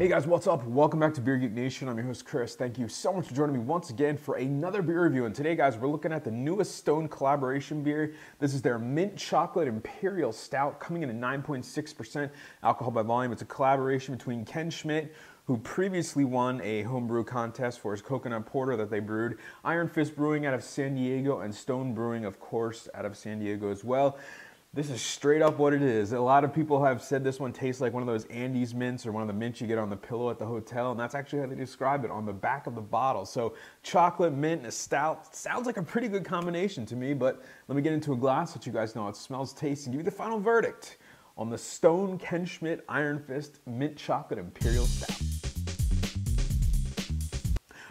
Hey guys, what's up? Welcome back to Beer Geek Nation. I'm your host Chris. Thank you so much for joining me once again for another beer review. And today, guys, we're looking at the newest Stone collaboration beer. This is their Mint Chocolate Imperial Stout, coming in at 9.6% alcohol by volume. It's a collaboration between Ken Schmidt, who previously won a homebrew contest for his coconut porter that they brewed, Iron Fist Brewing out of San Diego, and Stone Brewing, of course, out of San Diego as well. This is straight up what it is. A lot of people have said this one tastes like one of those Andes mints or one of the mints you get on the pillow at the hotel, and that's actually how they describe it on the back of the bottle. So chocolate, mint, and a stout sounds like a pretty good combination to me, but let me get into a glass, let you guys know how it smells, tastes, and give you the final verdict on the Stone Ken Schmidt Iron Fist Mint Chocolate Imperial Stout.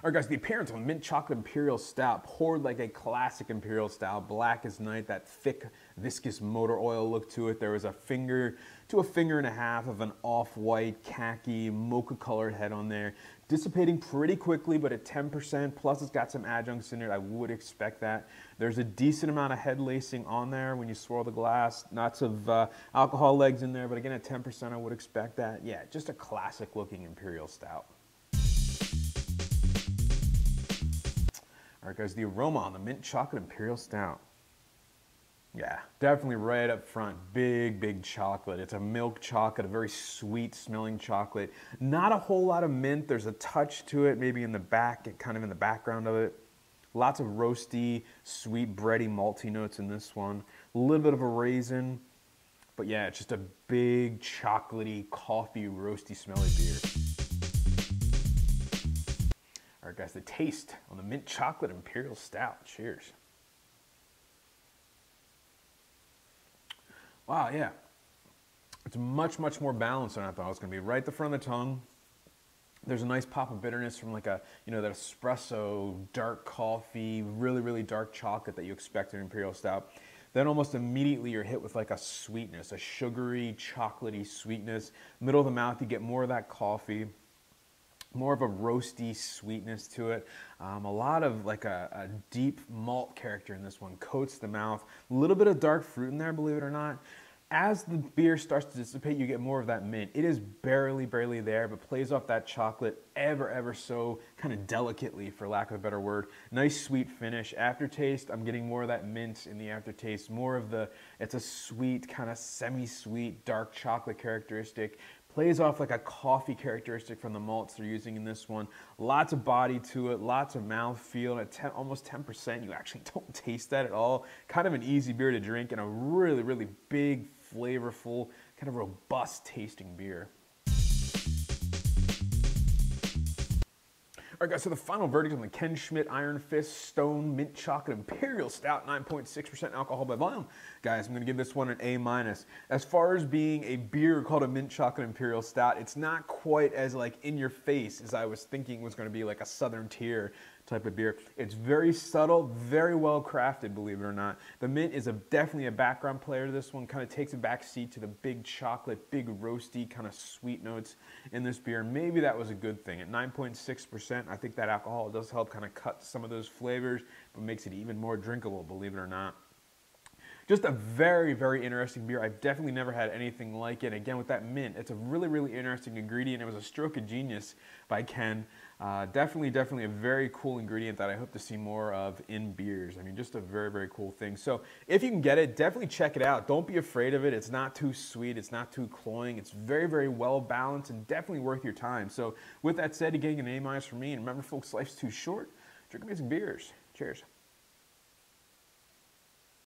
All right, guys, the appearance of a Mint Chocolate Imperial Stout, poured like a classic Imperial Stout, black as night, that thick, viscous motor oil look to it. There was a finger to a finger and a half of an off-white, khaki, mocha-colored head on there, dissipating pretty quickly, but at 10%, plus it's got some adjuncts in it. I would expect that. There's a decent amount of head lacing on there when you swirl the glass. Lots of alcohol legs in there, but again, at 10%, I would expect that. Yeah, just a classic-looking Imperial Stout. All right, guys, the aroma on the Mint Chocolate Imperial Stout. Yeah, definitely right up front, big chocolate. It's a milk chocolate, a very sweet smelling chocolate. Not a whole lot of mint. There's a touch to it, maybe in the back, kind of in the background of it. Lots of roasty, sweet, bready, malty notes in this one. A little bit of a raisin. But yeah, it's just a big, chocolatey, coffee, roasty, smelly beer. All right, guys, the taste on the Mint Chocolate Imperial Stout. Cheers. Wow, yeah. It's much more balanced than I thought it was going to be. Right at the front of the tongue, there's a nice pop of bitterness from like a, that espresso, dark coffee, really dark chocolate that you expect in Imperial Stout. Then almost immediately you're hit with like a sweetness, a sugary, chocolatey sweetness. Middle of the mouth, you get more of that coffee. More of a roasty sweetness to it. A lot of like a deep malt character in this one. Coats the mouth. A little bit of dark fruit in there, believe it or not. As the beer starts to dissipate, you get more of that mint. It is barely there, but plays off that chocolate ever so kind of delicately, for lack of a better word. Nice sweet finish. Aftertaste, I'm getting more of that mint in the aftertaste. More of it's a sweet, kind of semi-sweet, dark chocolate characteristic. Plays off like a coffee characteristic from the malts they're using in this one. Lots of body to it, lots of mouthfeel. At almost 10%, you actually don't taste that at all. Kind of an easy beer to drink and a really big, flavorful, kind of robust tasting beer. All right, guys, so the final verdict on the Ken Schmidt Iron Fist Stone Mint Chocolate Imperial Stout, 9.6% alcohol by volume. Guys, I'm going to give this one an A-. As far as being a beer called a Mint Chocolate Imperial Stout, it's not quite as like in your face as I was thinking was going to be like a Southern Tier type of beer. It's very subtle, very well crafted, believe it or not. The mint is definitely a background player to this one, kind of takes a back seat to the big chocolate, big roasty kind of sweet notes in this beer. Maybe that was a good thing. At 9.6%, I think that alcohol does help kind of cut some of those flavors, but makes it even more drinkable, believe it or not. Just a very very interesting beer. I've definitely never had anything like it. Again, with that mint, it's a really interesting ingredient. It was a stroke of genius by Ken. Definitely a very cool ingredient that I hope to see more of in beers. I mean, just a very cool thing. So if you can get it, definitely check it out. Don't be afraid of it. It's not too sweet. It's not too cloying. It's very well balanced and definitely worth your time. So with that said, you're getting an A- from me. And remember, folks, life's too short. Drink amazing beers. Cheers.